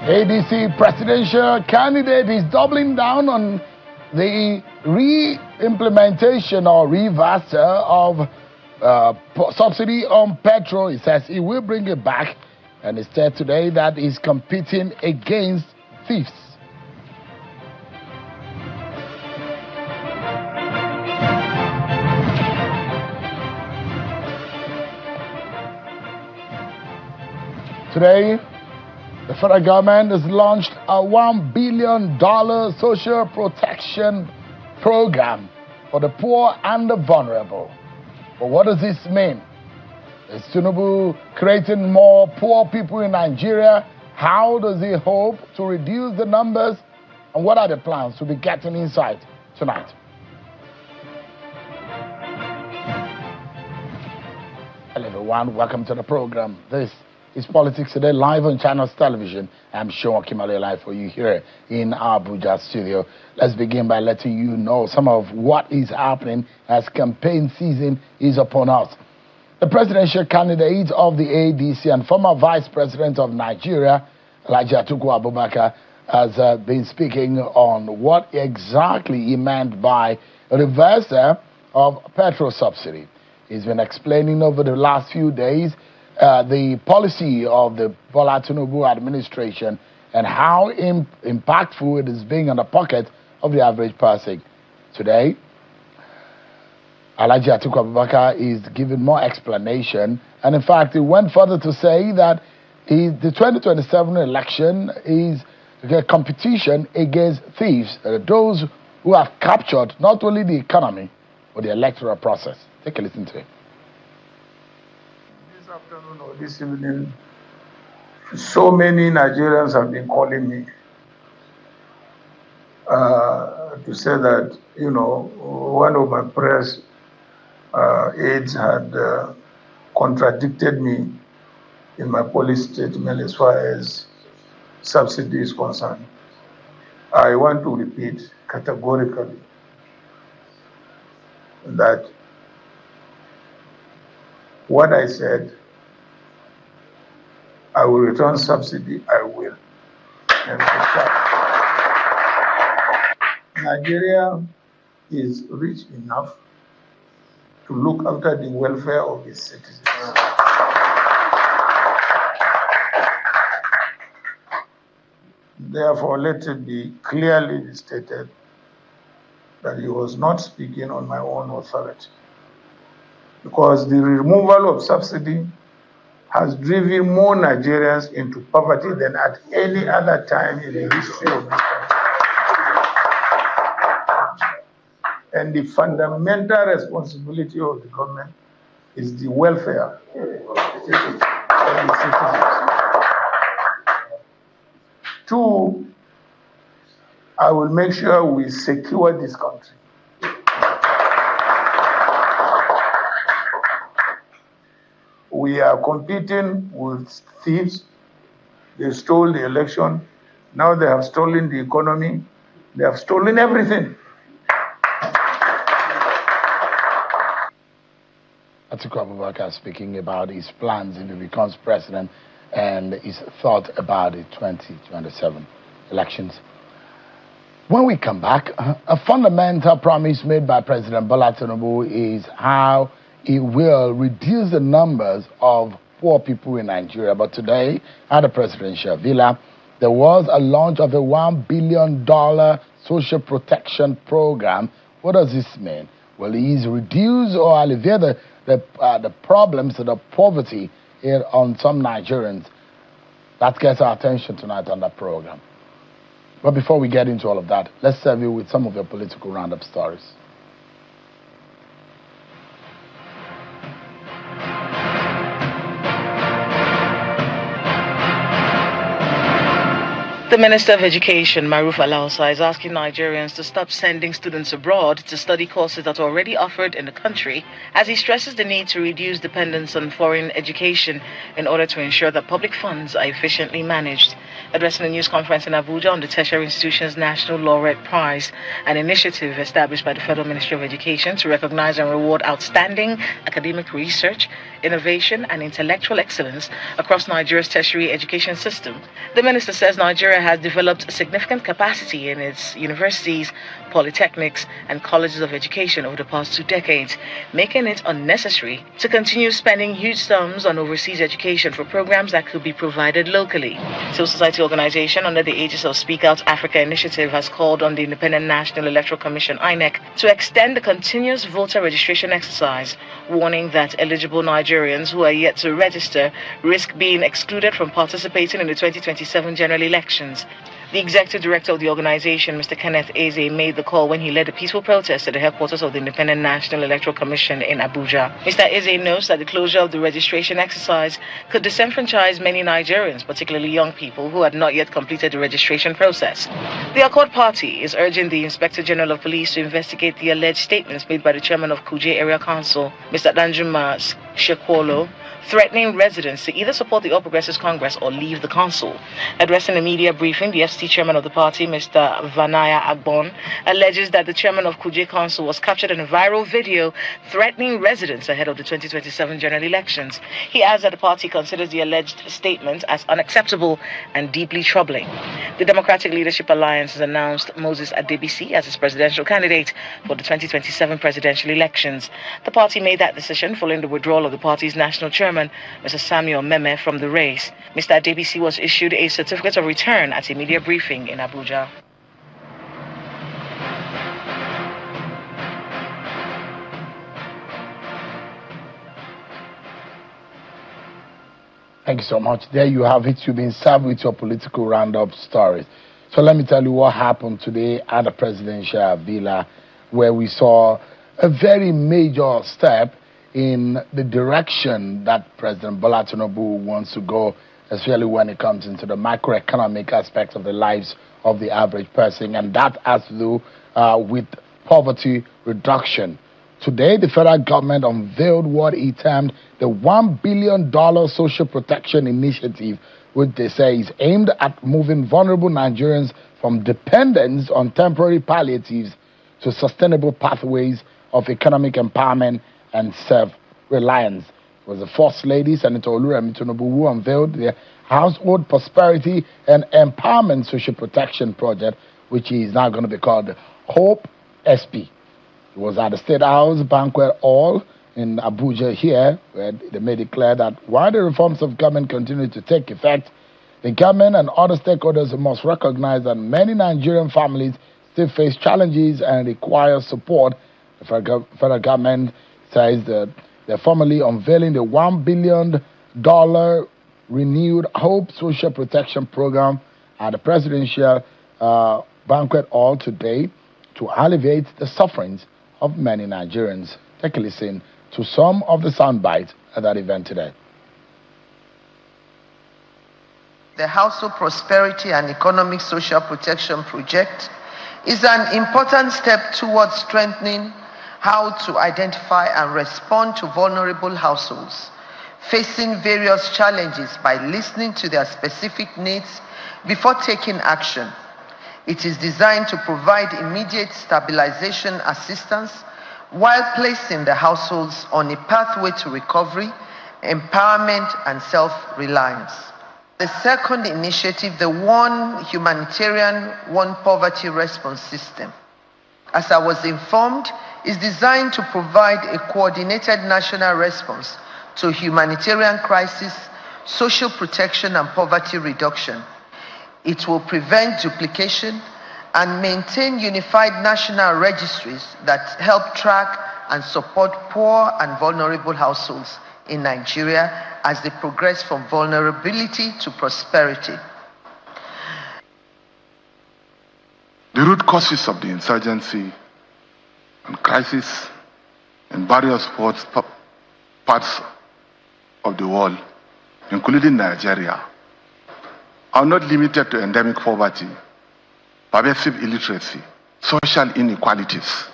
ADC presidential candidate is doubling down on the re-implementation or reversal of subsidy on petrol. He says he will bring it back, and he said today that he's competing against thieves. Today, the federal government has launched a $1 billion social protection program for the poor and the vulnerable. But what does this mean? Is Tinubu creating more poor people in Nigeria? How does he hope to reduce the numbers? And what are the plans? We'll be getting insight tonight. Hello everyone, welcome to the program. This is Politics Today, live on Channels Television. I'm Sean Kimale, live for you here in our Abuja studio. Let's begin by letting you know some of what is happening as campaign season is upon us. The presidential candidate of the ADC and former vice president of Nigeria, Alhaji Atiku Abubakar, has been speaking on what exactly he meant by reversal of petrol subsidy. He's been explaining over the last few days the policy of the Bola Tinubu administration and how impactful it is being on the pocket of the average person. Today, Alhaji Atiku Abubakar is giving more explanation, and in fact, he went further to say that the 2027 election is a competition against thieves, those who have captured not only the economy, but the electoral process. Take a listen to it. This afternoon or this evening, so many Nigerians have been calling me to say that, you know, one of my press aides had contradicted me in my policy statement as far as subsidy is concerned. I want to repeat categorically that what I said, I will return subsidy, I will. And Nigeria is rich enough to look after the welfare of its citizens. Therefore, let it be clearly stated that he was not speaking on my own authority, because the removal of subsidy has driven more Nigerians into poverty than at any other time in the history of this country. And the fundamental responsibility of the government is the welfare of the citizens. Two, I will make sure we secure this country. We are competing with thieves. They stole the election. Now they have stolen the economy. They have stolen everything. Atiku Abubakar speaking about his plans if he becomes president and his thought about the 2027 elections. When we come back, a fundamental promise made by President Bola Tinubu is how he will reduce the numbers of poor people in Nigeria. But today, at the presidential villa, there was a launch of a $1 billion social protection program. What does this mean? Will he reduce or alleviate the problems of the poverty here on some Nigerians? That gets our attention tonight on that program. But before we get into all of that, let's serve you with some of your political roundup stories. The Minister of Education, Maruf Alausa, is asking Nigerians to stop sending students abroad to study courses that are already offered in the country, as he stresses the need to reduce dependence on foreign education in order to ensure that public funds are efficiently managed. Addressing a news conference in Abuja on the Tertiary Institution's National Laureate Prize, an initiative established by the Federal Ministry of Education to recognize and reward outstanding academic research, innovation, and intellectual excellence across Nigeria's tertiary education system. The minister says Nigeria has developed significant capacity in its universities, polytechnics, and colleges of education over the past 2 decades, making it unnecessary to continue spending huge sums on overseas education for programs that could be provided locally. Civil society organization under the aegis of Speak Out Africa Initiative has called on the Independent National Electoral Commission (INEC) to extend the continuous voter registration exercise, warning that eligible Nigerians who are yet to register risk being excluded from participating in the 2027 general elections. The executive director of the organization, Mr. Kenneth Eze, made the call when he led a peaceful protest at the headquarters of the Independent National Electoral Commission in Abuja. Mr. Eze notes that the closure of the registration exercise could disenfranchise many Nigerians, particularly young people who had not yet completed the registration process. The Accord Party is urging the Inspector General of Police to investigate the alleged statements made by the chairman of Kuje Area Council, Mr. Danjuma Shekwolo, threatening residents to either support the All Progressives Congress or leave the council. Addressing a media briefing, the FCT chairman of the party, Mr. Vanaya Agbon, alleges that the chairman of Kuje Council was captured in a viral video threatening residents ahead of the 2027 general elections. He adds that the party considers the alleged statement as unacceptable and deeply troubling. The Democratic Leadership Alliance has announced Moses Adebisi as its presidential candidate for the 2027 presidential elections. The party made that decision following the withdrawal of the party's national chairman, Mr. Samuel Meme, from the race. Mr. Adebisi was issued a certificate of return at a media briefing in Abuja. Thank you so much. There you have it. You've been served with your political roundup stories. So let me tell you what happened today at the presidential villa, where we saw a very major step in the direction that President Bola Tinubu wants to go, especially when it comes into the macroeconomic aspects of the lives of the average person, and that has to do with poverty reduction. Today, the federal government unveiled what he termed the $1 billion social protection initiative, which they say is aimed at moving vulnerable Nigerians from dependence on temporary palliatives to sustainable pathways of economic empowerment and self-reliance. It was the First Lady, Senator Oluremi Tinubu, who unveiled the Household Prosperity and Empowerment Social Protection Project, which is now going to be called Hope SP. It was at the State House Banquet Hall in Abuja here, where they made it clear that while the reforms of government continue to take effect, the government and other stakeholders must recognize that many Nigerian families still face challenges and require support. The federal government says that they're formally unveiling the $1 billion renewed Hope Social Protection Program at the presidential banquet hall today to alleviate the sufferings of many Nigerians. Take a listen to some of the sound bites at that event today. The Household Prosperity and Economic Social Protection Project is an important step towards strengthening how to identify and respond to vulnerable households facing various challenges by listening to their specific needs before taking action. It is designed to provide immediate stabilization assistance while placing the households on a pathway to recovery, empowerment, and self-reliance. The second initiative, the One Humanitarian, One Poverty Response System, as I was informed, is designed to provide a coordinated national response to humanitarian crisis, social protection, and poverty reduction. It will prevent duplication and maintain unified national registries that help track and support poor and vulnerable households in Nigeria as they progress from vulnerability to prosperity. The root causes of the insurgency and crisis in various parts of the world, including Nigeria, are not limited to endemic poverty, pervasive illiteracy, social inequalities,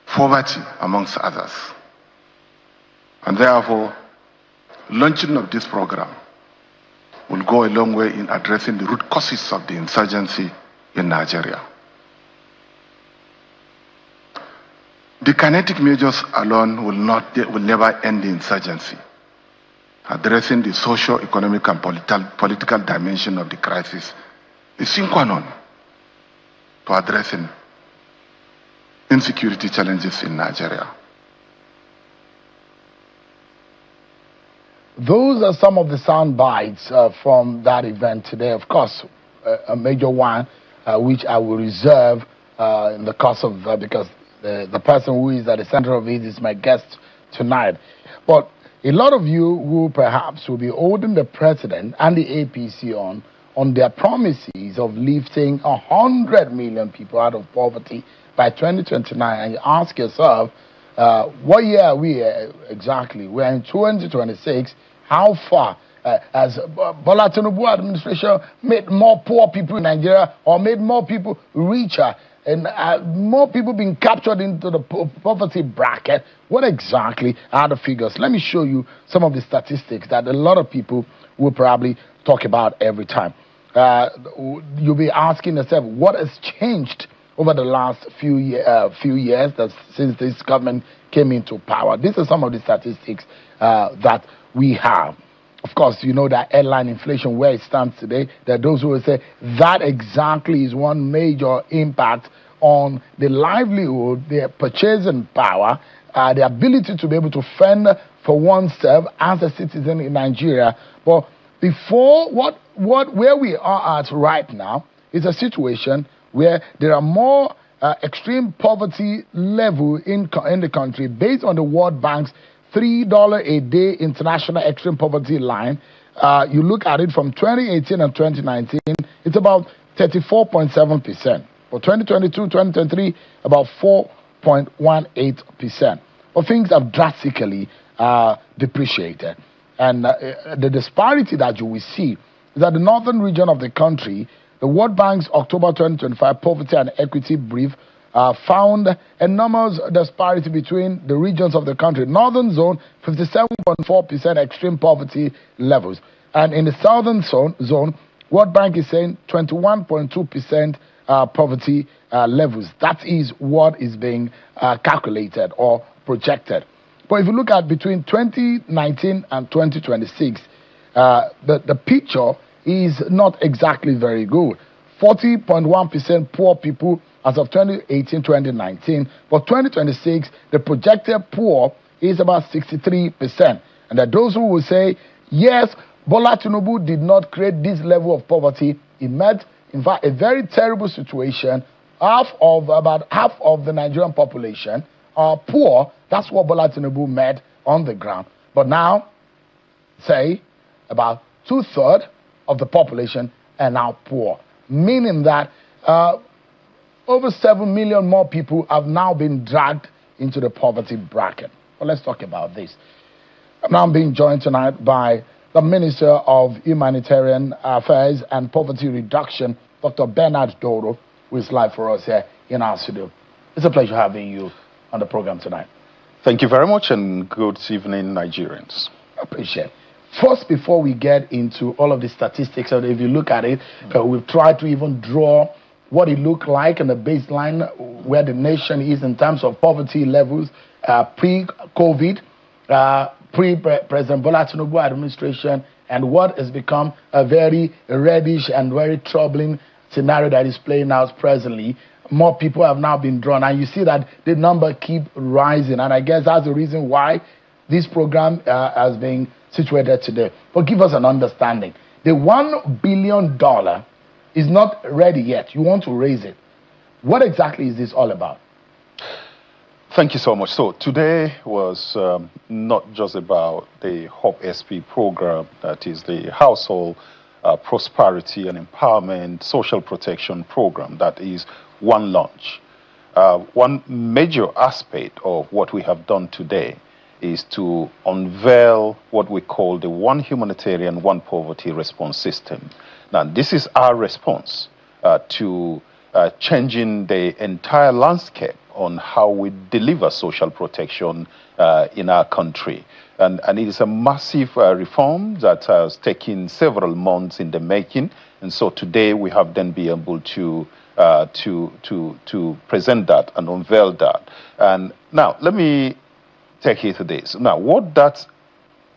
poverty, amongst others. And therefore, launching of this program will go a long way in addressing the root causes of the insurgency in Nigeria. The kinetic measures alone will never end the insurgency. Addressing the socio-economic and political dimension of the crisis is sine qua non to addressing insecurity challenges in Nigeria. Those are some of the sound bites from that event today. Of course, a major one, which I will reserve in the course of, because the person who is at the center of it is my guest tonight. But a lot of you who perhaps will be holding the president and the APC on their promises of lifting 100 million people out of poverty by 2029, and you ask yourself, what year are we exactly? We're in 2026. How far has Bola Tinubu administration made more poor people in Nigeria or made more people richer and more people being captured into the poverty bracket? What exactly are the figures? Let me show you some of the statistics that a lot of people will probably talk about every time. You'll be asking yourself, what has changed over the last few years since this government came into power? These are some of the statistics that we have. Of course, you know that headline inflation, where it stands today, there are those who will say that exactly is one major impact on the livelihood, their purchasing power, the ability to be able to fend for oneself as a citizen in Nigeria. But before, where we are at right now is a situation where there are more extreme poverty level in the country based on the World Bank's $3 a day international extreme poverty line. You look at it from 2018 and 2019, it's about 34.7%. For 2022, 2023, about 4.18%. But things have drastically depreciated. And the disparity that you will see is that the northern region of the country, the World Bank's October 2025 Poverty and Equity Brief found enormous disparity between the regions of the country. Northern zone, 57.4% extreme poverty levels. And in the southern zone, World Bank is saying 21.2% poverty levels. That is what is being calculated or projected. But if you look at between 2019 and 2026, the picture is not exactly very good. 40.1% poor people as of 2018-2019. For 2026, the projected poor is about 63%. And there are those who will say, yes, Bola Tinubu did not create this level of poverty. He met, in fact, a very terrible situation. About half of the Nigerian population are poor. That's what Bola Tinubu met on the ground. But now, say, about 2/3 of the population are now poor, meaning that over 7 million more people have now been dragged into the poverty bracket. Well, let's talk about this. I'm now being joined tonight by the Minister of Humanitarian Affairs and Poverty Reduction, Dr. Bernard Doro, who is live for us here in our studio. It's a pleasure having you on the program tonight. Thank you very much, and good evening, Nigerians. I appreciate it. First, before we get into all of the statistics, if you look at it, we've tried to even draw what it looked like in the baseline where the nation is in terms of poverty levels pre-COVID, pre-President Bola Tinubu administration, and what has become a very reddish and very troubling scenario that is playing out presently. More people have now been drawn, and you see that the number keep rising, and I guess that's the reason why this program has been situated today. But give us an understanding. The $1 billion is not ready yet. You want to raise it. What exactly is this all about? Thank you so much. So today was not just about the HOPE SP program, that is the Household Prosperity and Empowerment Social Protection Program. That is one launch. One major aspect of what we have done today is to unveil what we call the One Humanitarian, One Poverty response system. Now, this is our response to changing the entire landscape on how we deliver social protection in our country. And it is a massive reform that has taken several months in the making. And so today we have then been able to present that and unveil that. And now let me take you to this. Now, what that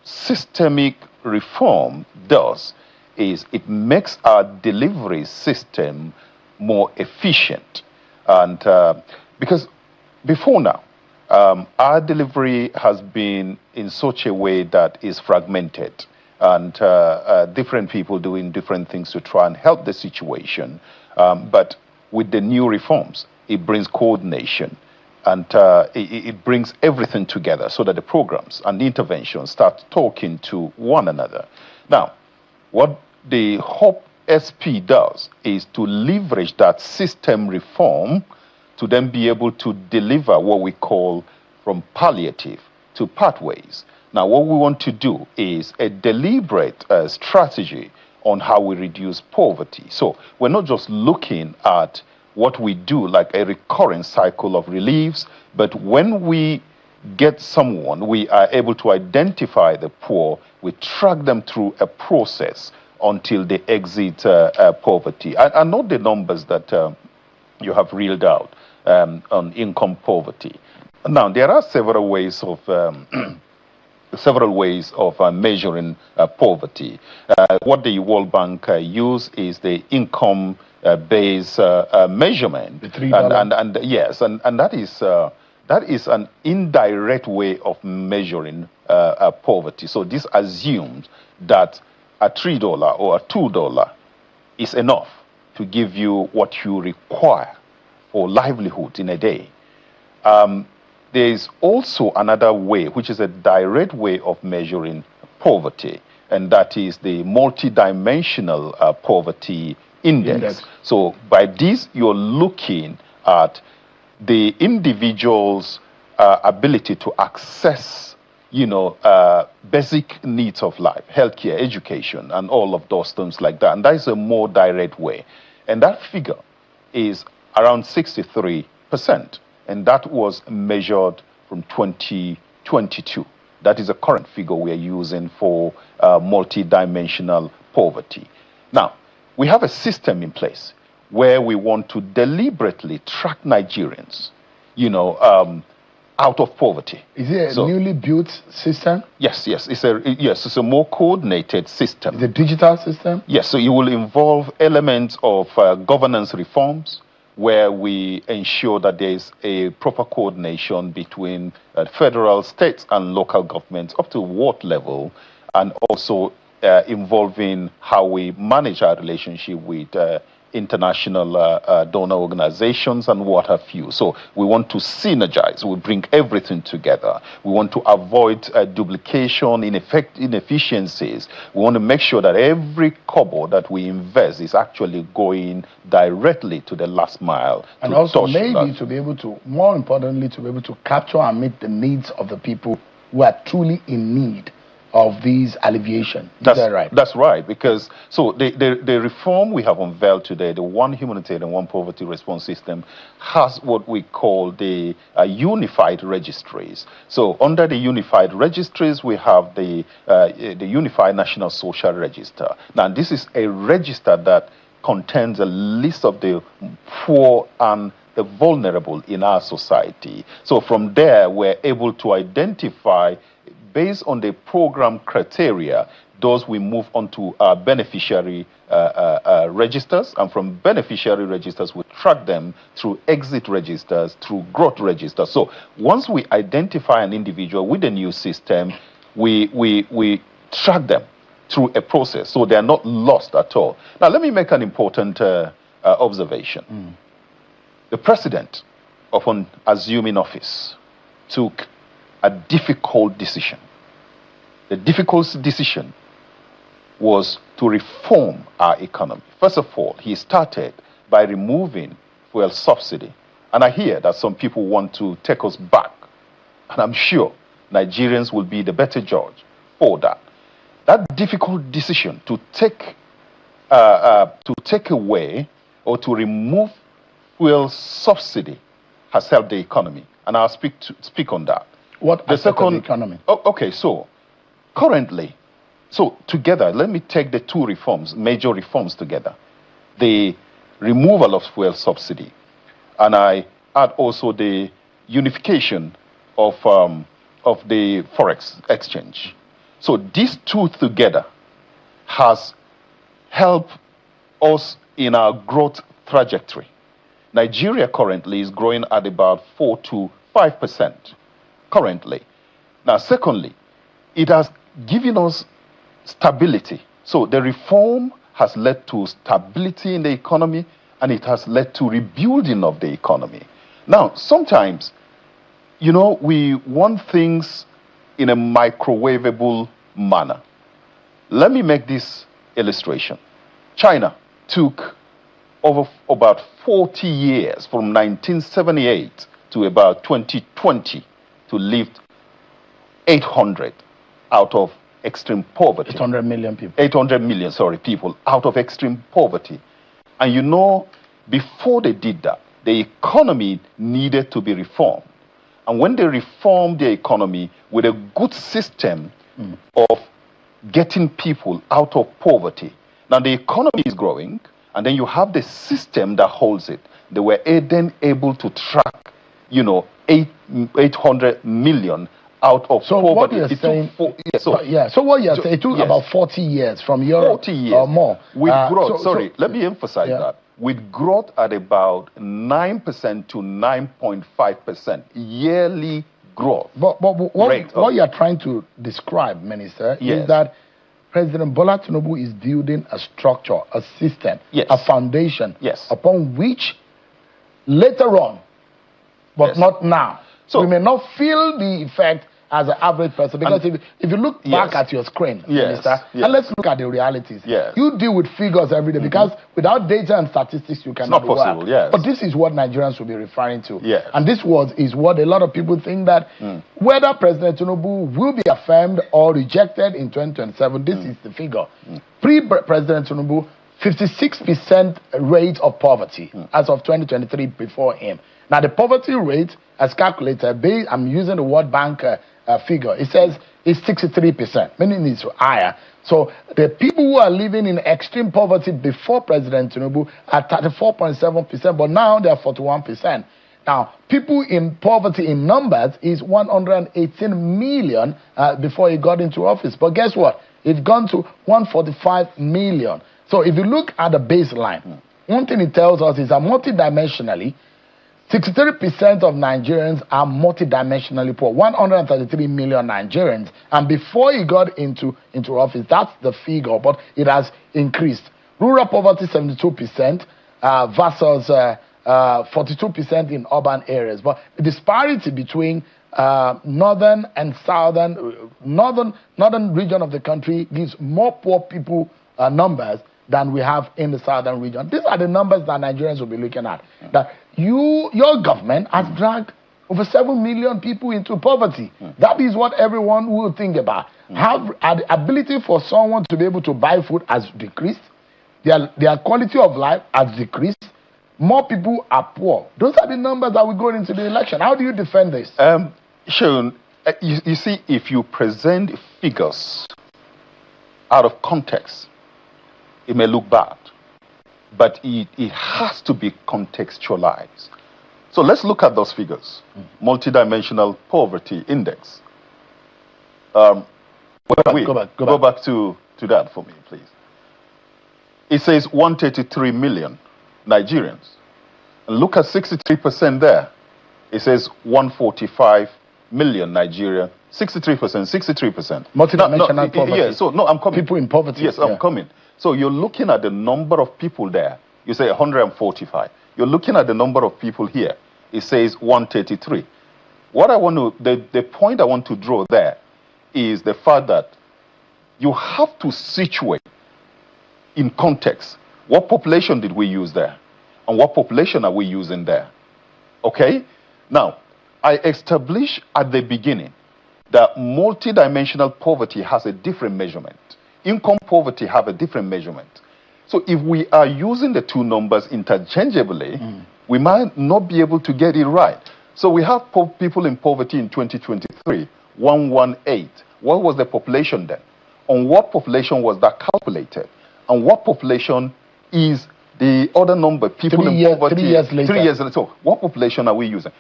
systemic reform does is it makes our delivery system more efficient. And because before now, our delivery has been in such a way that is fragmented, and different people doing different things to try and help the situation. But with the new reforms, it brings coordination, and it brings everything together so that the programs and the interventions start talking to one another. Now, what the HOPE SP does is to leverage that system reform to then be able to deliver what we call from palliative to pathways. Now, what we want to do is a deliberate strategy on how we reduce poverty. So we're not just looking at what we do like a recurring cycle of reliefs, but when we get someone, we are able to identify the poor, we track them through a process until they exit poverty. I know the numbers that you have reeled out on income poverty. Now, there are several ways of measuring poverty. What the World Bank use is the income based measurement, the $3. And yes, and that is an indirect way of measuring poverty. So this assumes that a $3 or a $2 is enough to give you what you require for livelihood in a day. There is also another way, which is a direct way of measuring poverty, and that is the multidimensional poverty index. So by this, you're looking at the individual's ability to access, basic needs of life, healthcare, education, and all of those things like that. And that is a more direct way. And that figure is around 63%. And that was measured from 2022. That is a current figure we are using for multidimensional poverty. Now, we have a system in place where we want to deliberately track Nigerians, out of poverty. Is it a newly built system? Yes. It's a more coordinated system. Is it a digital system? Yes. So it will involve elements of governance reforms, where we ensure that there is a proper coordination between federal, states, and local governments up to ward level, and also involving how we manage our relationship with international donor organizations and what have you. So we want to synergize, we bring everything together. We want to avoid duplication, inefficiencies. We want to make sure that every kobo that we invest is actually going directly to the last mile. And also maybe to be able to, more importantly, to be able to capture and meet the needs of the people who are truly in need of these alleviation. Is that right? That's right, because so the reform we have unveiled today, the one humanitarian, one poverty response system, has what we call the unified registries. So under the unified registries, we have the Unified National Social Register. Now, this is a register that contains a list of the poor and the vulnerable in our society. So from there, we're able to identify, based on the program criteria, those we move on to our beneficiary registers, and from beneficiary registers we track them through exit registers, through growth registers. So once we identify an individual with a new system, we track them through a process, so they are not lost at all. Now let me make an important observation. The president, upon assuming office, took a difficult decision. The difficult decision was to reform our economy. First of all, he started by removing fuel subsidy. And I hear that some people want to take us back. And I'm sure Nigerians will be the better judge for that. That difficult decision to take away or to remove fuel subsidy has helped the economy, and I'll speak on that. What the second the economy? Okay, so currently, so together, let me take the two reforms, major reforms together: the removal of fuel subsidy, and I add also the unification of the forex exchange. So these two together has helped us in our growth trajectory. Nigeria currently is growing at about 4 to 5% currently. Now, secondly, it has given us stability. So the reform has led to stability in the economy, and it has led to rebuilding of the economy. Now, sometimes, you know, we want things in a microwavable manner. Let me make this illustration. China took over about 40 years, from 1978 to about 2020, to lift 800 out of extreme poverty. 800 million people. 800 million, sorry, people out of extreme poverty. And you know, before they did that, the economy needed to be reformed. And when they reformed the economy with a good system of getting people out of poverty, now the economy is growing, and then you have the system that holds it. They were then able to track, you know, 800 million out of so poverty. What you're saying, so what you're saying, it took about 40 years from Europe 40 years or more. with growth. Let me emphasize that. With growth at about 9% to 9.5% yearly growth. But what you're trying to describe, Minister, is that President Bola Tinubu is building a structure, a system, a foundation upon which later on, but not now, so we may not feel the effect as an average person. Because if you look back at your screen, Minister, and let's look at the realities. You deal with figures every day, because without data and statistics, you cannot work. It's not possible, But this is what Nigerians will be referring to. And this is what a lot of people think, that whether President Tinubu will be affirmed or rejected in 2027, this is the figure. Pre-President Tinubu, 56% rate of poverty as of 2023 before him. Now, the poverty rate, as calculated, I'm using the World Bank figure, it says it's 63%, meaning it's higher. So the people who are living in extreme poverty before President Tinubu are 34.7%, but now they are 41%. Now, people in poverty in numbers is 118 million before he got into office. But guess what? It's gone to 145 million. So if you look at the baseline, one thing it tells us is that multidimensionally, 63% of Nigerians are multidimensionally poor. 133 million Nigerians. And before he got into office, that's the figure, but it has increased. Rural poverty, 72% versus 42% in urban areas. But the disparity between northern and southern, northern region of the country gives more poor people numbers than we have in the southern region. These are the numbers that Nigerians will be looking at. That your government has dragged over 7 million people into poverty. That is what everyone will think about. The ability for someone to be able to buy food has decreased. Their quality of life has decreased. More people are poor. Those are the numbers that will go into the election. How do you defend this? Sean, you see, if you present figures out of context, it may look bad, but it has to be contextualized. So let's look at those figures. Multidimensional poverty index. Go back to that for me, please. It says 133 million Nigerians. And look at 63% there. It says 145 million Nigerians. 63%. Multidimensional poverty. Yeah, so no, I'm coming. People in poverty. Yes, I'm coming. So you're looking at the number of people there. You say 145. You're looking at the number of people here. It says 133. What I want to, the point I want to draw there is the fact that you have to situate in context. What population did we use there? And what population are we using there? Okay? Now, I established at the beginning that multidimensional poverty has a different measurement. Income poverty have a different measurement. So if we are using the two numbers interchangeably, we might not be able to get it right. So we have people in poverty in 2023, 118. What was the population then? On what population was that calculated? And what population is the other number? People in poverty. 3 years later. 3 years later. So what population are we using?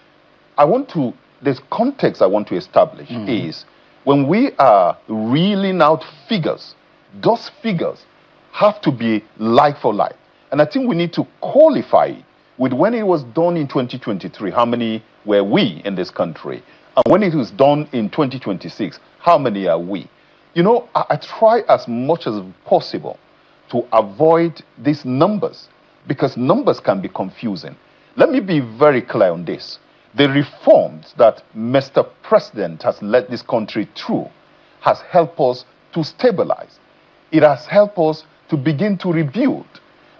This context I want to establish is when we are reeling out figures, those figures have to be like for like. And I think we need to qualify it with when it was done in 2023, how many were we in this country? And when it was done in 2026, how many are we? You know, I try as much as possible to avoid these numbers because numbers can be confusing. Let me be very clear on this. The reforms that Mr. President has led this country through has helped us to stabilize. It has helped us to begin to rebuild.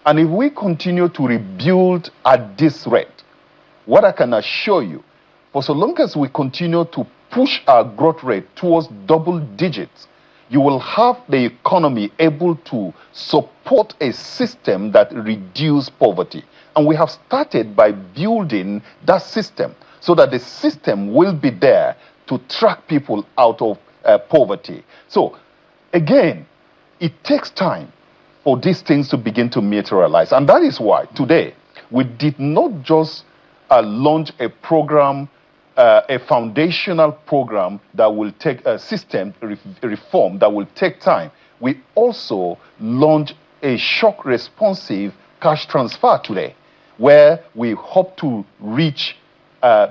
And if we continue to rebuild at this rate, what I can assure you, for so long as we continue to push our growth rate towards double digits, you will have the economy able to support a system that reduces poverty. And we have started by building that system so that the system will be there to track people out of poverty. So, again, it takes time for these things to begin to materialize. And that is why today we did not just launch a program, a foundational program that will take a system reform that will take time. We also launched a shock responsive cash transfer today, where we hope to reach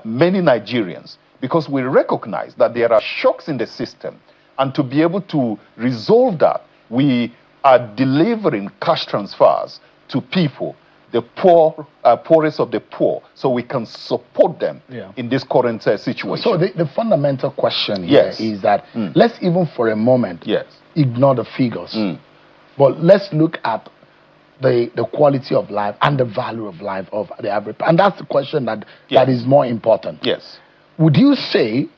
many Nigerians, because we recognize that there are shocks in the system, and to be able to resolve that, we are delivering cash transfers to people, the poor, poorest of the poor, so we can support them in this current situation. So the fundamental question here is that let's even for a moment ignore the figures, but let's look at the quality of life and the value of life of the average. And that's the question that is more important. Yes. Would you say,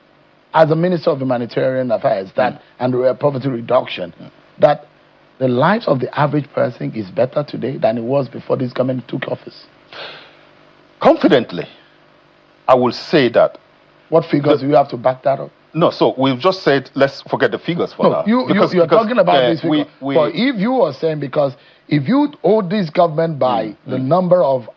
as a Minister of Humanitarian Affairs and poverty reduction, that the lives of the average person is better today than it was before this government took office? Confidently, I will say that. What figures do you have to back that up? No, so we've just said, let's forget the figures for now. You're talking about this figure. But if you are saying, because if you hold this government by the number of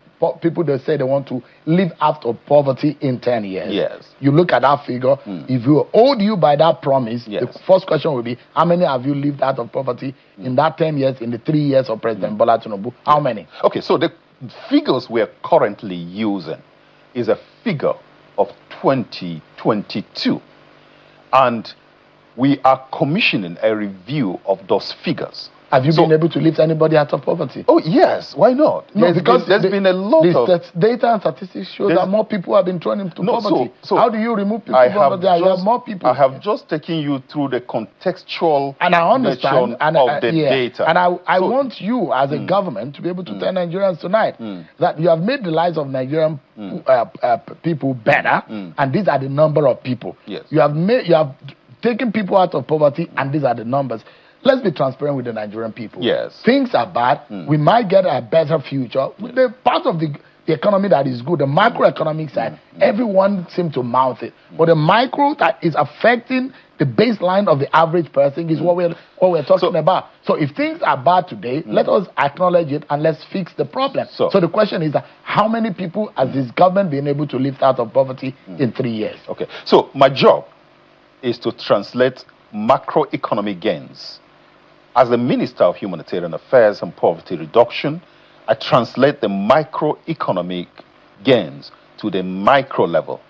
people that say they want to live out of poverty in 10 years, you look at that figure, if you hold you by that promise, the first question will be, how many have you lived out of poverty in that 10 years, in the 3 years of President Bola Tinubu? How many? Okay, so the figures we're currently using is a figure of 2022. And we are commissioning a review of those figures. Have you been able to lift anybody out of poverty? Oh, yes. Why not? No, because there's been a lot of data and statistics show that more people have been thrown into poverty. So how do you remove people from poverty? You have more people. I have just taken you through the contextual and I understand of the data. And I want you as a government to be able to tell Nigerians tonight that you have made the lives of Nigerian people better, and these are the number of people. Yes. You have taken people out of poverty, and these are the numbers. Let's be transparent with the Nigerian people. Yes. Things are bad. We might get a better future. The part of the economy that is good, the macroeconomic side, everyone seems to mouth it. But the micro that is affecting the baseline of the average person is what we're talking about. So if things are bad today, let us acknowledge it and let's fix the problem. So the question is, how many people has this government been able to lift out of poverty in 3 years? Okay. So my job is to translate macroeconomic gains. As the Minister of Humanitarian Affairs and Poverty Reduction, I translate the microeconomic gains to the micro level.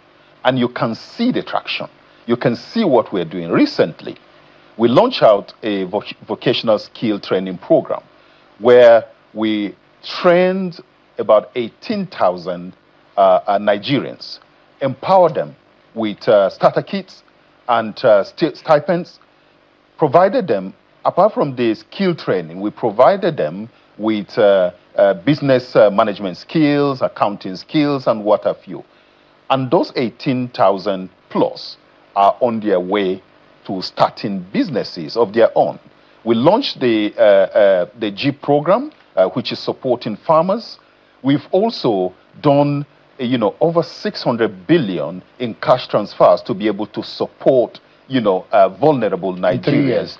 And you can see the traction. You can see what we're doing. Recently, we launched out a vocational skill training program where we trained about 18,000 Nigerians, empowered them with starter kits and stipends, provided them. Apart from the skill training, we provided them with business management skills, accounting skills, and what have you. And those 18,000 plus are on their way to starting businesses of their own. We launched the G program, which is supporting farmers. We've also done, over 600 billion in cash transfers to be able to support, vulnerable Nigerians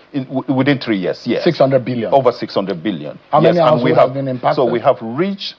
within 3 years. Yes, 600 billion. Over 600 billion. How many households have been impacted? So we have reached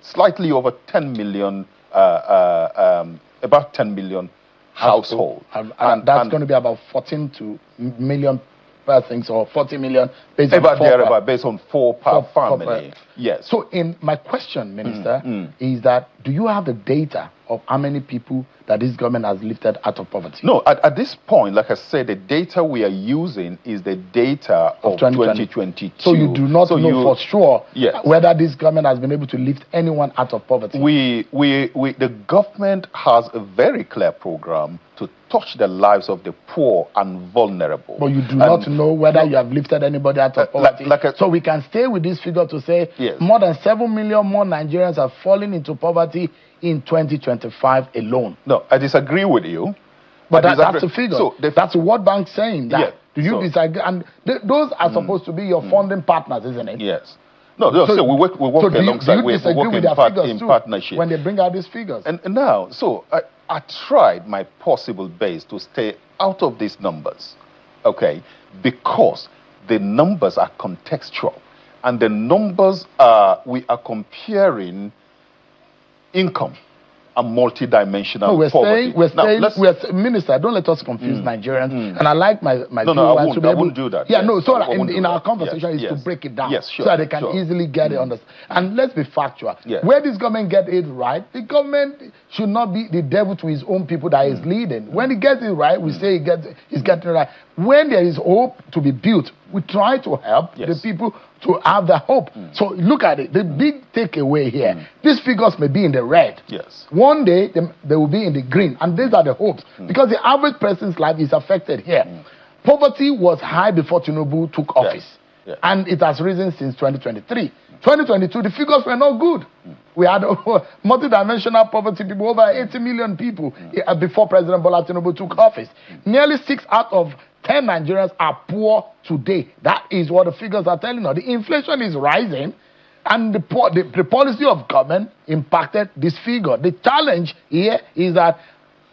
slightly over 10 million, about 10 million households. And that's going to be about 14 million persons, or 40 million based on based on four per family. Yes. So my question, Minister, is that do you have the data of how many people that this government has lifted out of poverty? No, at this point, like I said, the data we are using is the data of 2022. So you do not know for sure whether this government has been able to lift anyone out of poverty? The government has a very clear program to touch the lives of the poor and vulnerable. But you do not know whether you have lifted anybody out of poverty. So we can stay with this figure to say more than 7 million more Nigerians have fallen into poverty in 2025 alone. No, I disagree with you. But that's the figure. So that's the World Bank saying that. Do you disagree? And those are supposed to be your funding partners, isn't it? Yes. No, so we work alongside. Do you disagree with their figures in partnership when they bring out these figures? And now, so I tried my possible best to stay out of these numbers, okay, because the numbers are contextual, and the numbers we are comparing income and multidimensional poverty. Minister, don't let us confuse Nigerians. And I like my I wouldn't do that. Yeah, no, so in our conversation is to break it down so that they can easily get it understood. And let's be factual. Where this government get it right, the government should not be the devil to his own people that is leading. When he gets it right, we say he's getting it right. When there is hope to be built, we try to help the people to have the hope. So look at it. The big takeaway here, these figures may be in the red. Yes. One day, they will be in the green. And these are the hopes. Because the average person's life is affected here. Poverty was high before Tinubu took office. And it has risen since 2023. 2022, the figures were not good. We had multidimensional poverty people, over 80 million people before President Bola Tinubu took office. Nearly 6 out of 10 Nigerians are poor today. That is what the figures are telling us. The inflation is rising, and the policy of government impacted this figure. The challenge here is that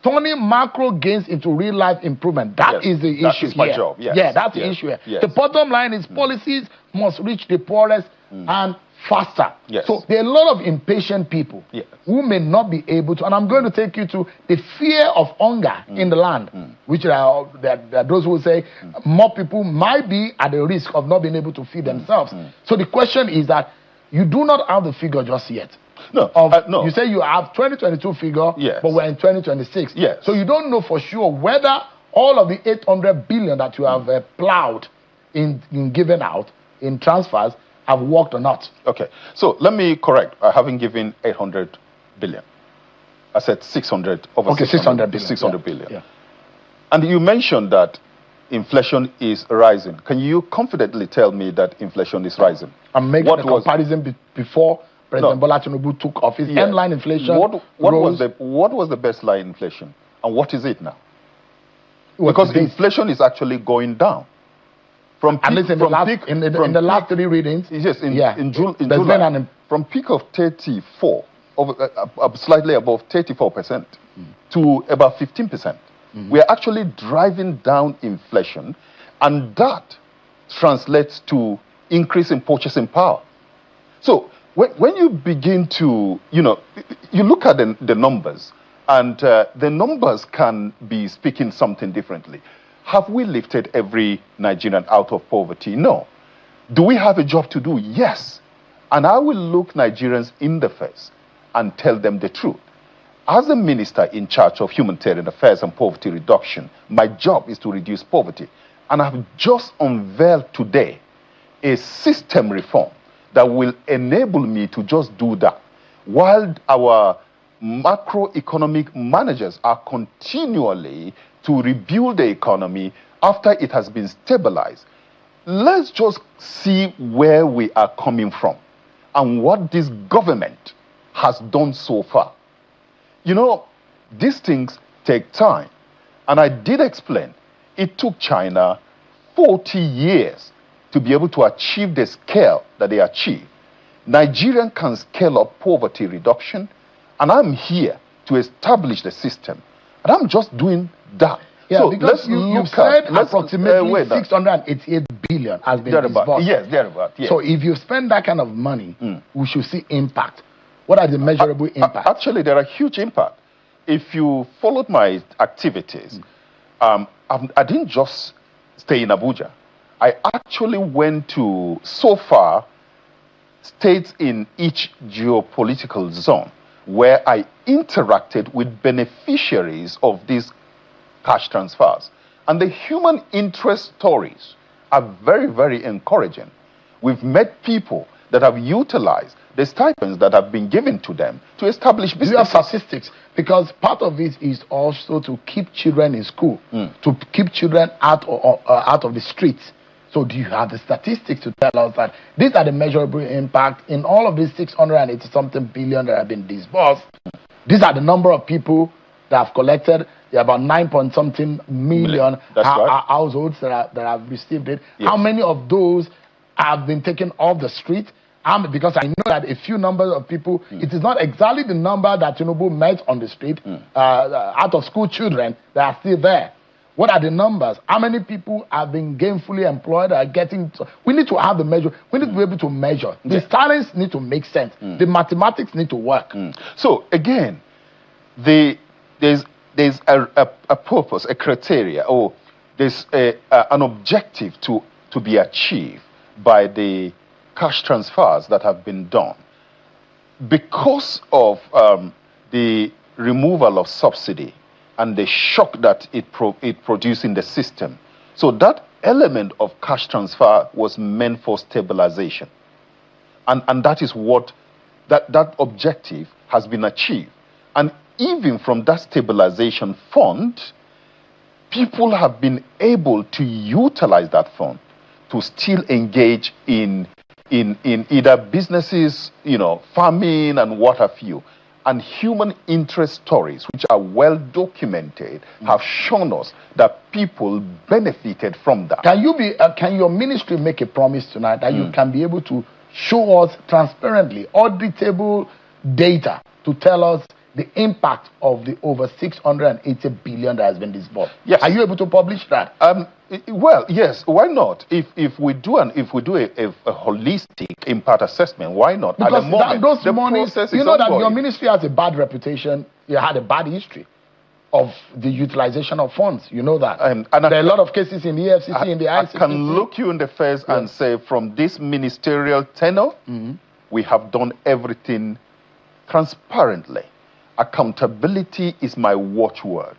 turning macro gains into real life improvement. That is the issue. That is my job. Yes. Yeah, that's the issue here. The bottom line is policies must reach the poorest and faster. So there are a lot of impatient people who may not be able to, and I'm going to take you to the fear of hunger in the land, which there are those who say more people might be at the risk of not being able to feed themselves. So the question is that you do not have the figure just yet. No, no. You say you have 2022 figure, but we're in 2026. So you don't know for sure whether all of the 800 billion that you have plowed in given out in transfers have worked or not. Okay, so let me correct. I haven't given 800 billion. I said 600 over 600 billion. 600 billion. Yeah. And you mentioned that inflation is rising. Can you confidently tell me that inflation is rising? I'm making a comparison before President Bola Tinubu took office. Headline inflation. What was the baseline inflation, and what is it now? Because inflation is actually going down. From peak, in the last 3 readings, in July, from peak of 34, slightly above 34%, to about 15%. We are actually driving down inflation, and that translates to increase in purchasing power. So when you begin to, you look at the numbers, and the numbers can be speaking something differently. Have we lifted every Nigerian out of poverty? No. Do we have a job to do? Yes. And I will look Nigerians in the face and tell them the truth. As a minister in charge of humanitarian affairs and poverty reduction, my job is to reduce poverty. And I've just unveiled today a system reform that will enable me to just do that, while our macroeconomic managers are continually to rebuild the economy after it has been stabilized. Let's just see where we are coming from and what this government has done so far. These things take time. And I did explain, it took China 40 years to be able to achieve the scale that they achieved. Nigerian can scale up poverty reduction, and I'm here to establish the system. And I'm just doing that. Yeah, so because you said approximately 688 billion has been disbursed. Yes, thereabout. Yes. So if you spend that kind of money, we should see impact. What are the measurable impacts? Actually, there are huge impact. If you followed my activities, I didn't just stay in Abuja. I actually went to, so far, states in each geopolitical zone where I interacted with beneficiaries of these cash transfers. And the human interest stories are very, very encouraging. We've met people that have utilized the stipends that have been given to them to establish businesses. Do you have statistics? Because part of it is also to keep children in school, to keep children out of the streets. So do you have the statistics to tell us that these are the measurable impact in all of these 680-something billion that have been disbursed? These are the number of people that have collected. There are about 9-point-something million households that have received it. Yes. How many of those have been taken off the street? Because I know that a few numbers of people, it is not exactly the number that Tinubu met on the street, out of school children that are still there. What are the numbers? How many people have been gainfully employed, are getting... We need to have the measure. We need to be able to measure. The science need to make sense. The mathematics need to work. So, again, there's a purpose, a criteria, or there's an objective to be achieved by the cash transfers that have been done. Because of the removal of subsidy and the shock that it produced in the system. So that element of cash transfer was meant for stabilization. And that is what, that objective has been achieved. And even from that stabilization fund, people have been able to utilize that fund to still engage in either businesses, farming and what have you. And human interest stories, which are well documented, have shown us that people benefited from that. Can your ministry make a promise tonight that you can be able to show us transparently, auditable data to tell us the impact of the over 680 billion that has been disbursed? Yes. Are you able to publish that? Well, yes. Why not? If we do a holistic impact assessment, why not? Because at the moment, those monies, you know that ongoing. your ministry has a bad reputation. You had a bad history of the utilization of funds. You know that. And there are a lot of cases in the EFCC, in the ICC. I can look you in the face and say, from this ministerial tenure, we have done everything transparently. Accountability is my watchword.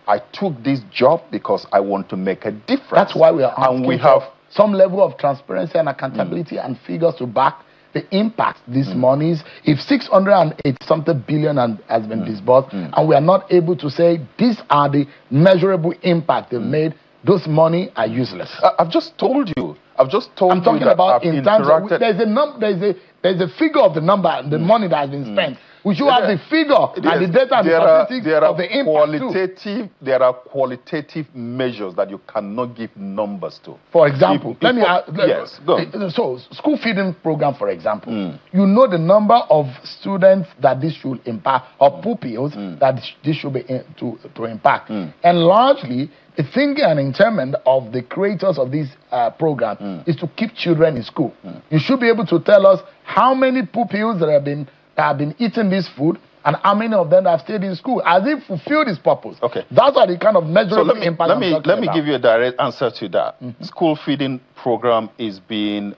I took this job because I want to make a difference. That's why we are asking and we have some level of transparency and accountability and figures to back the impact these monies. If 680-something billion has been disbursed, and we are not able to say these are the measurable impact they've made, those money are useless. I've just told you. I'm talking about in terms of, there's a figure of the number and the money that has been spent. We should have the figure and the data and the statistics of the impact too. There are qualitative measures that you cannot give numbers to. For example, yes, go. So, school feeding program, for example, you know the number of students that this should impact, or pupils that this should be to impact. And largely, the thinking and intent of the creators of this program is to keep children in school. You should be able to tell us how many pupils that have been eating this food and how many of them have stayed in school, as if fulfilled its purpose. Okay. That's what the kind of measurable impact let me give you a direct answer to that. School feeding program is being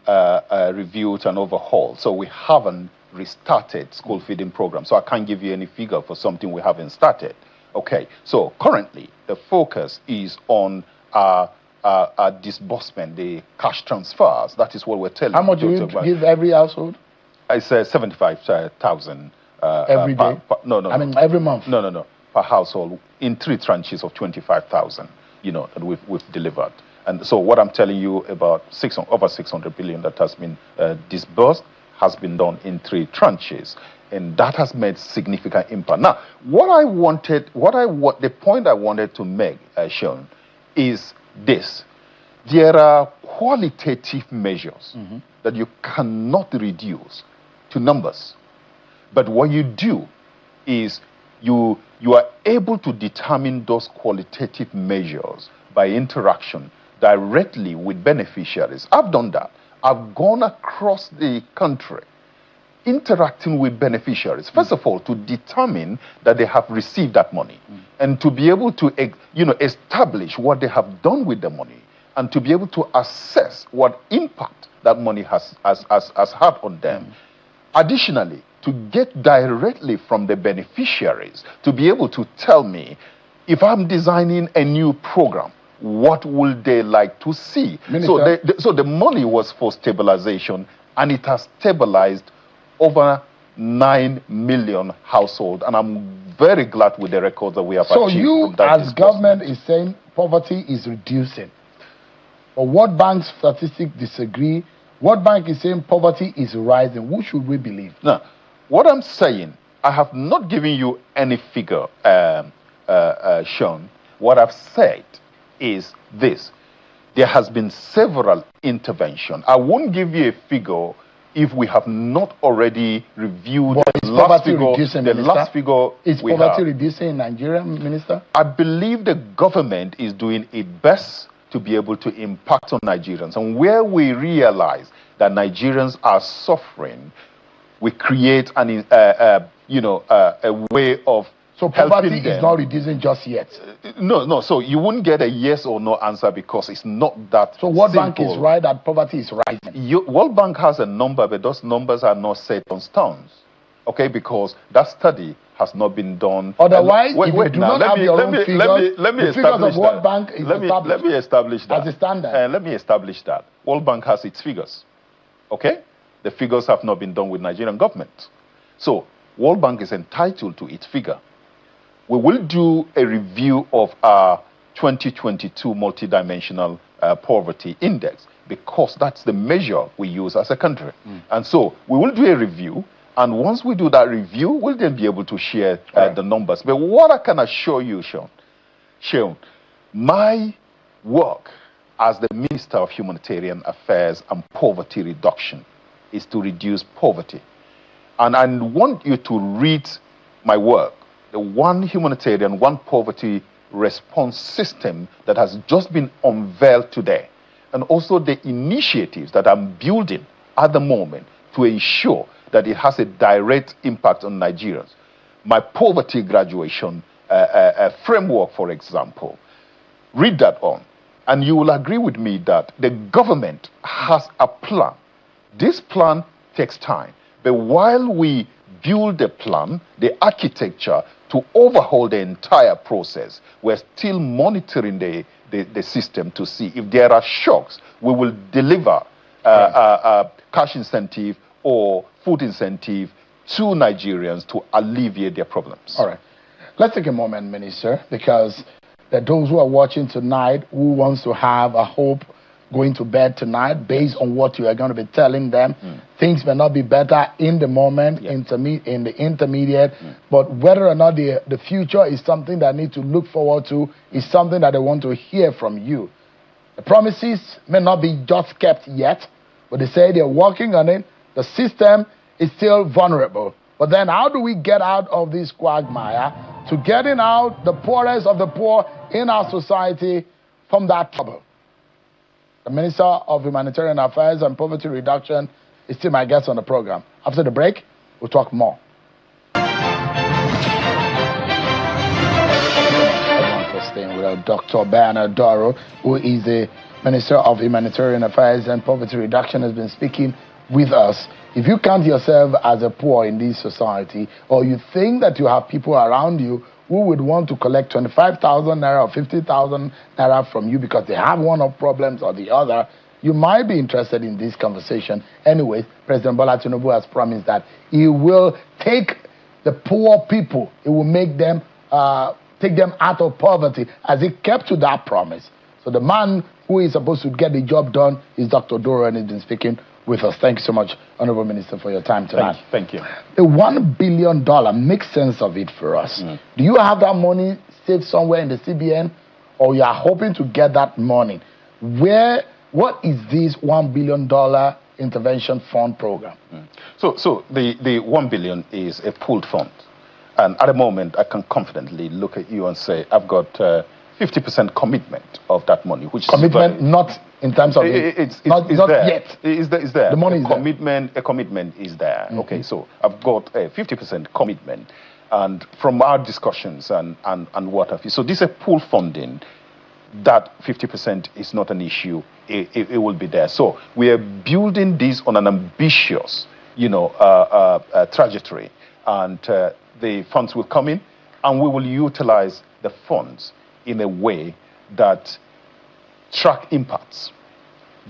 reviewed and overhauled. So we haven't restarted school feeding program. So I can't give you any figure for something we haven't started. Okay. So currently the focus is on disbursement, the cash transfers. That is what we're telling you. How much do you give every household? It's 75,000 every day. No. I mean every month. No. Per household in 3 tranches of 25,000. That we've delivered. And so what I'm telling you about over 600 billion that has been disbursed has been done in 3 tranches, and that has made significant impact. Now, the point I wanted to make, Sean, is this: there are qualitative measures that you cannot reduce to numbers. But what you do is you are able to determine those qualitative measures by interaction directly with beneficiaries. I've done that. I've gone across the country interacting with beneficiaries. First of all, to determine that they have received that money and to be able to establish what they have done with the money and to be able to assess what impact that money has had on them. Additionally, to get directly from the beneficiaries to be able to tell me if I'm designing a new program, what will they like to see? So the money was for stabilization, and it has stabilized over 9 million households, and I'm very glad with the records that we have achieved. So you, as government, is saying poverty is reducing. But World Bank's statistics disagree. World Bank is saying poverty is rising. Who should we believe? Now, what I'm saying, I have not given you any figure, Sean. What I've said is this. There has been several interventions. I won't give you a figure if we have not already reviewed the last figure. Is poverty reducing in Nigeria, Minister? I believe the government is doing its best to be able to impact on Nigerians. And where we realize that Nigerians are suffering, we create a way of so poverty is not reducing just yet? No. So you wouldn't get a yes or no answer because it's not that So World simple. Bank is right that poverty is rising? World Bank has a number, but those numbers are not set on stones. Okay, because that study has not been done. Otherwise, if you do not have your own figures, the figures of World Bank is established. Let me establish that. As a standard. Let me establish that. World Bank has its figures. Okay? The figures have not been done with Nigerian government. So, World Bank is entitled to its figure. We will do a review of our 2022 multidimensional poverty index because that's the measure we use as a country. And so, we will do a review. And once we do that review, we'll then be able to share the numbers. But what I can assure you, Sean, my work as the Minister of Humanitarian Affairs and Poverty Reduction is to reduce poverty. And I want you to read my work, the one humanitarian, one poverty response system that has just been unveiled today, and also the initiatives that I'm building at the moment to ensure that it has a direct impact on Nigerians. My poverty graduation framework, for example, read that on, and you will agree with me that the government has a plan. This plan takes time, but while we build the plan, the architecture to overhaul the entire process, we're still monitoring the system to see if there are shocks. We will deliver cash incentive or food incentive to Nigerians to alleviate their problems. All right. Let's take a moment, Minister, because there are those who are watching tonight who wants to have a hope going to bed tonight based on what you are going to be telling them. Things may not be better in the moment, in the intermediate, but whether or not the future is something that I need to look forward to, is something that I want to hear from you. The promises may not be just kept yet, but they say they're working on it. The system is still vulnerable. But then how do we get out of this quagmire to getting out the poorest of the poor in our society from that trouble? The Minister of Humanitarian Affairs and Poverty Reduction is still my guest on the program. After the break, we'll talk more. For staying with Dr. Bernard Doro, who is the Minister of Humanitarian Affairs and Poverty Reduction, has been speaking with us. If you count yourself as a poor in this society, or you think that you have people around you who would want to collect 25,000 naira or 50,000 naira from you because they have one of problems or the other, you might be interested in this conversation. Anyway, President Bola Tinubu has promised that he will take the poor people, he will make them, take them out of poverty, as he kept to that promise. So the man who is supposed to get the job done is Dr. Doro, and he's been speaking with us. Thank you so much, Honorable Minister, for your time tonight. Thank you. The $1 billion, make sense of it for us. Do you have that money saved somewhere in the CBN, or you are hoping to get that money? What is this $1 billion Intervention Fund program. So the 1 billion is a pooled fund. And at the moment, I can confidently look at you and say, I've got 50% commitment of that money, which commitment, is not in terms of it's not there. Yet. It's there. The money is there. A commitment is there. Okay, so I've got a 50% commitment, and from our discussions and what have you. So this is a pool funding. That 50% is not an issue. It will be there. So we are building this on an ambitious, trajectory, and the funds will come in, and we will utilize the funds in a way that track impacts.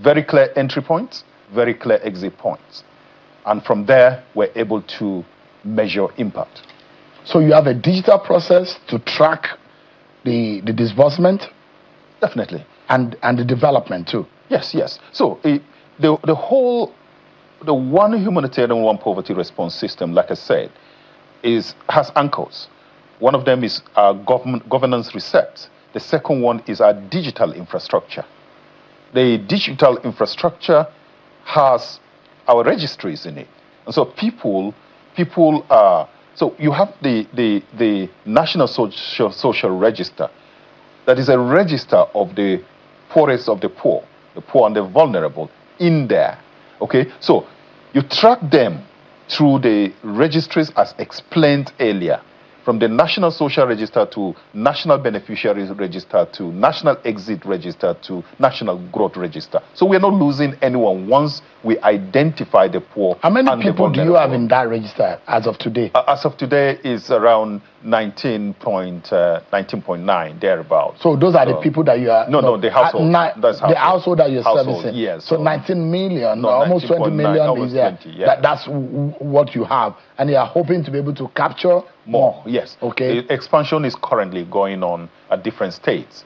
Very clear entry points, very clear exit points. And from there, we're able to measure impact. So you have a digital process to track the disbursement? Definitely. And the development too? Yes. So the one humanitarian, one poverty response system, like I said, has anchors. One of them is our governance reset. The second one is our digital infrastructure. The digital infrastructure has our registries in it. And so people are, so you have the National Social Register. That is a register of the poorest of the poor and the vulnerable in there. Okay, so you track them through the registries as explained earlier, from the National Social Register to National Beneficiaries Register to National Exit Register to National Growth Register. So we're not losing anyone once we identify the poor. How many people do you have in that register as of today? As of today is around 19.9 thereabouts. So those are the people that you are... No, the household. The household that you're servicing. Yes. So 19 million, almost 20 million is there. 20, yeah. That's what you have. And you are hoping to be able to capture more. Yes. Okay. The expansion is currently going on at different states.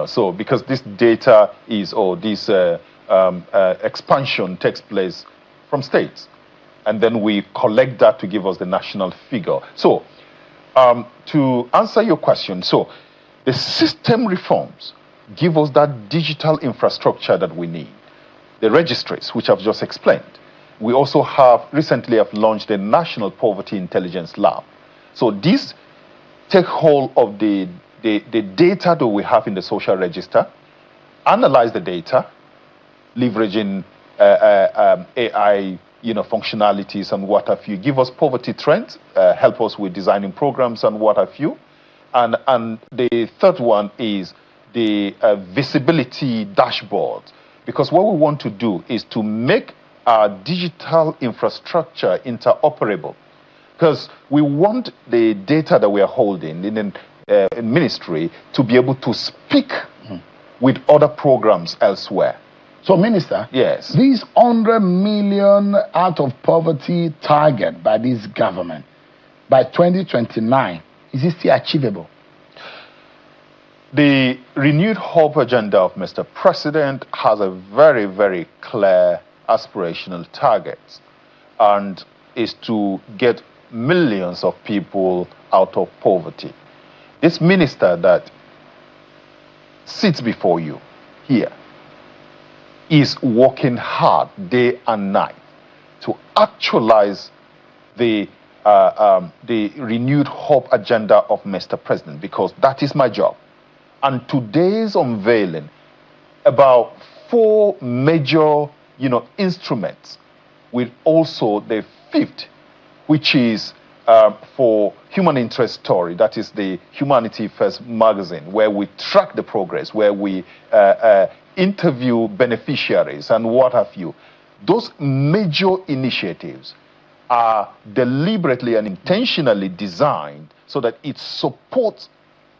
So because this data is, this expansion takes place from states. And then we collect that to give us the national figure. So to answer your question, so the system reforms give us that digital infrastructure that we need. The registries, which I've just explained. We also recently have launched the National Poverty Intelligence Lab. So these take hold of the data that we have in the social register, analyze the data, leveraging AI functionalities and what have you, give us poverty trends, help us with designing programs and what have you. And the third one is the visibility dashboard, because what we want to do is to make our digital infrastructure interoperable, because we want the data that we are holding in ministry to be able to speak with other programs elsewhere. So, Minister, yes, this 100 million out of poverty target by this government by 2029, is it still achievable? The renewed hope agenda of Mr. President has a very, very clear aspirational target, and is to get millions of people out of poverty. This minister that sits before you here is working hard day and night to actualize the renewed hope agenda of Mr. President, because that is my job. And today's unveiling about 4 major, instruments, with also the 5th, which is for Human Interest Story, that is the Humanity First magazine, where we track the progress, where we interview beneficiaries and what have you. Those major initiatives are deliberately and intentionally designed so that it supports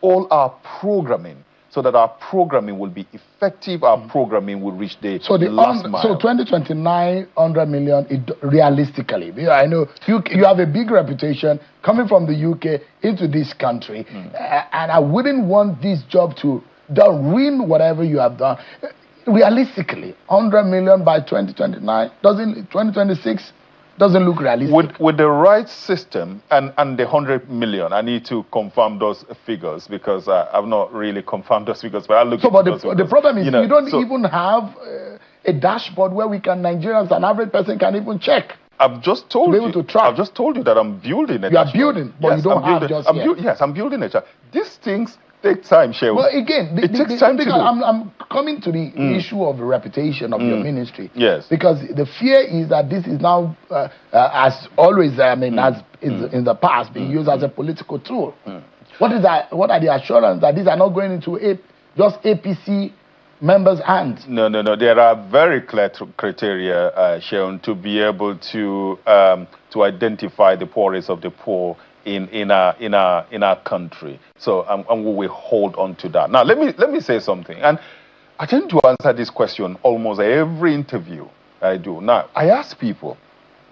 all our programming, so that our programming will be effective, our programming will reach the last mile. So 2029, 100 million, realistically, I know you have a big reputation coming from the UK into this country, and I wouldn't want this job to ruin whatever you have done. Realistically, 100 million by 2029, 2026 doesn't look realistic. With the right system and the 100 million, I need to confirm those figures, because I've not really confirmed those figures, but I'll look at those figures. The problem is you don't even have a dashboard where Nigerians, an average person can even check. I've just told to be able to track. I've just told you that I'm building it. You are building, but you don't have just yet. Yes, I'm building it. These things take time, Shehu. Well, again, it takes time to do. I'm coming to the issue of the reputation of your ministry. Yes. Because the fear is that this is now, as always, as in the past, being used as a political tool. What is that? What are the assurances that these are not going into just APC members' hands? No. There are very clear criteria shown to be able to identify the poorest of the poor in our country. So and we will hold on to that. Now let me say something. And I tend to answer this question almost every interview I do. Now I ask people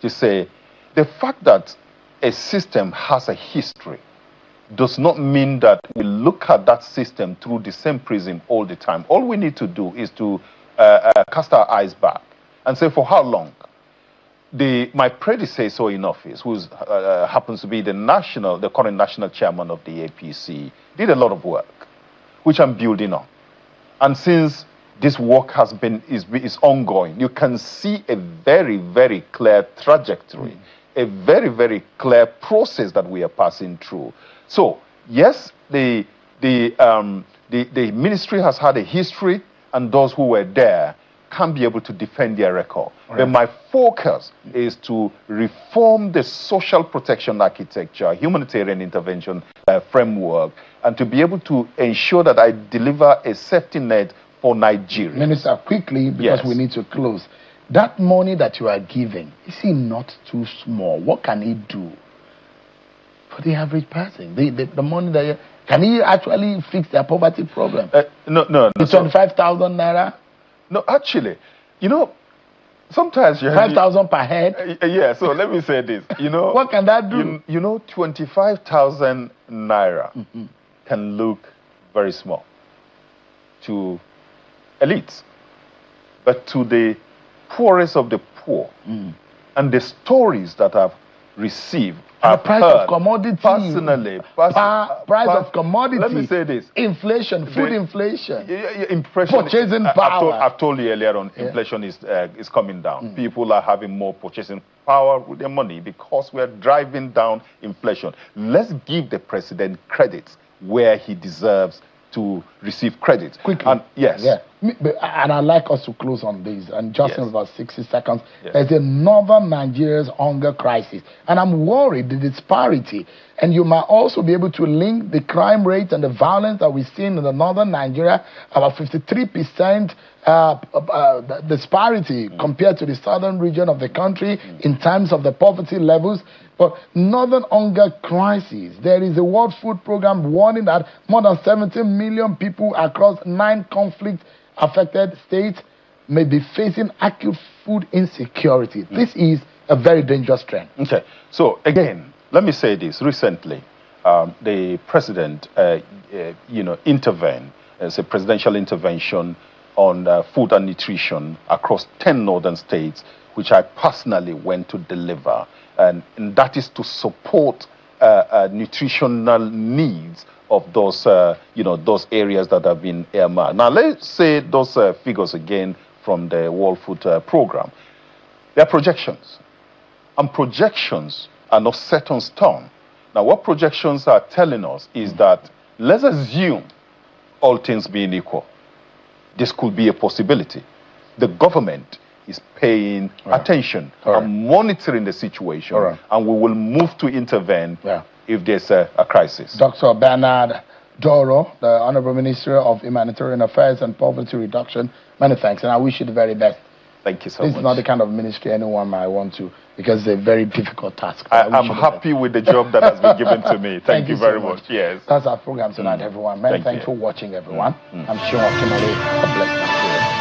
to say the fact that a system has a history does not mean that we look at that system through the same prism all the time. All we need to do is to cast our eyes back and say, for how long? My predecessor in office, who happens to be the current national chairman of the APC, did a lot of work, which I'm building on. And since this work is ongoing, you can see a very, very clear trajectory, a very, very clear process that we are passing through. So yes, the ministry has had a history, and those who were there can be able to defend their record. Right. But my focus is to reform the social protection architecture, humanitarian intervention framework, and to be able to ensure that I deliver a safety net for Nigeria. Minister, quickly, because we need to close. That money that you are giving, is it not too small? What can it do for the average person? The money that can he actually fix their poverty problem? No. The 25,000 naira? No, actually, sometimes you 5,000 per head. Yeah. So let me say this. What can that do? 25,000 naira can look very small to elites, but to the poorest of the poor, and the stories that I've received, the price of commodity. Personally, price of commodity. Let me say this: inflation, food inflation, purchasing power. I've told you earlier on, inflation is coming down. People are having more purchasing power with their money because we are driving down inflation. Let's give the president credit where he deserves to receive credit. Quickly. And yes. Yeah. And I'd like us to close on this. And just in about 60 seconds, Yes. there's a northern Nigeria's hunger crisis. And I'm worried the disparity. And you might also be able to link the crime rate and the violence that we've seen in the northern Nigeria, about 53% disparity compared to the southern region of the country in terms of the poverty levels. But northern hunger crisis, there is a World Food Program warning that more than 70 million people across 9 conflict-affected states may be facing acute food insecurity. This is a very dangerous trend. Okay, so again, let me say this. Recently, the president, intervened as a presidential intervention on food and nutrition across 10 northern states, which I personally went to deliver. And that is to support nutritional needs of those, those areas that have been earmarked. Now, let's say those figures again from the World Food Program. They're projections, and projections are not set on stone. Now, what projections are telling us is that, let's assume all things being equal, this could be a possibility. The government is paying attention and monitoring the situation, and we will move to intervene if there's a crisis. Dr. Bernard Doro, the Honorable Minister of Humanitarian Affairs and Poverty Reduction, many thanks, and I wish you the very best. Thank you so much. This is not the kind of ministry anyone might want to, because it's a very difficult task. I'm happy with the job that has been given to me. Thank you very much. Yes. That's our program tonight, everyone. Many thanks for watching, everyone. I'm sure Kimberly, God bless you.